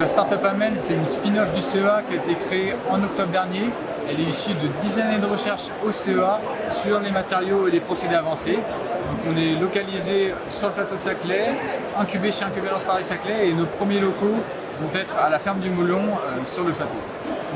La Startup Amel, c'est une spin-off du CEA qui a été créée en octobre dernier. Elle est issue de 10 années de recherche au CEA sur les matériaux et les procédés avancés. Donc on est localisé sur le plateau de Saclay, incubé chez Incubélance Paris-Saclay, et nos premiers locaux vont être à la ferme du Moulon sur le plateau.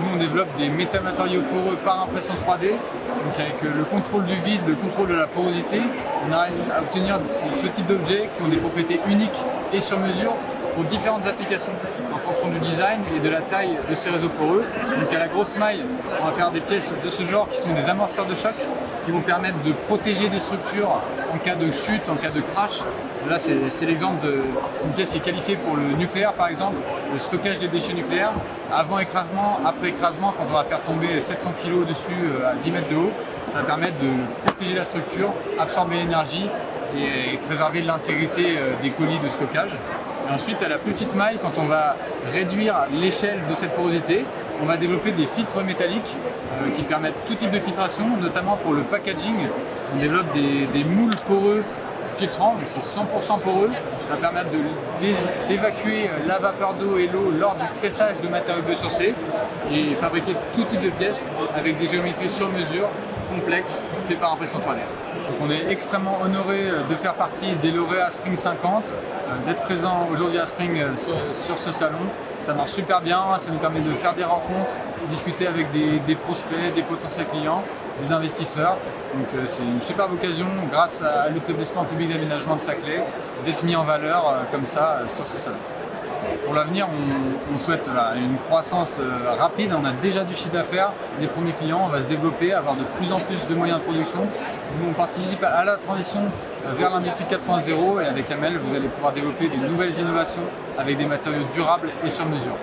Nous, on développe des métamatériaux poreux par impression 3D, donc avec le contrôle du vide, le contrôle de la porosité, on arrive à obtenir ce type d'objets qui ont des propriétés uniques et sur mesure pour différentes applications en fonction du design et de la taille de ces réseaux poreux. Donc à la grosse maille, on va faire des pièces de ce genre qui sont des amortisseurs de choc qui vont permettre de protéger des structures en cas de chute, en cas de crash. Là, c'est l'exemple c'est une pièce qui est qualifiée pour le nucléaire, par exemple, le stockage des déchets nucléaires, avant écrasement, après écrasement, quand on va faire tomber 700 kg dessus à 10 mètres de haut. Ça va permettre de protéger la structure, absorber l'énergie et préserver l'intégrité des colis de stockage. Et ensuite, à la plus petite maille, quand on va réduire l'échelle de cette porosité, on va développer des filtres métalliques qui permettent tout type de filtration, notamment pour le packaging. On développe des moules poreux filtrants, donc c'est 100% poreux. Ça va permettre d'évacuer la vapeur d'eau et l'eau lors du pressage de matériaux biosourcés et fabriquer tout type de pièces avec des géométries sur mesure, complexes, faites par impression 3D. Donc on est extrêmement honoré de faire partie des lauréats Spring 50, d'être présent aujourd'hui à Spring sur ce salon. Ça marche super bien, ça nous permet de faire des rencontres, discuter avec des prospects, des potentiels clients, des investisseurs. Donc c'est une superbe occasion, grâce à l'établissement public d'aménagement de Saclay, d'être mis en valeur comme ça sur ce salon. Pour l'avenir, on souhaite une croissance rapide. On a déjà du chiffre d'affaires, des premiers clients, on va se développer, avoir de plus en plus de moyens de production. Nous, on participe à la transition vers l'industrie 4.0 et avec Amel, vous allez pouvoir développer de nouvelles innovations avec des matériaux durables et sur mesure.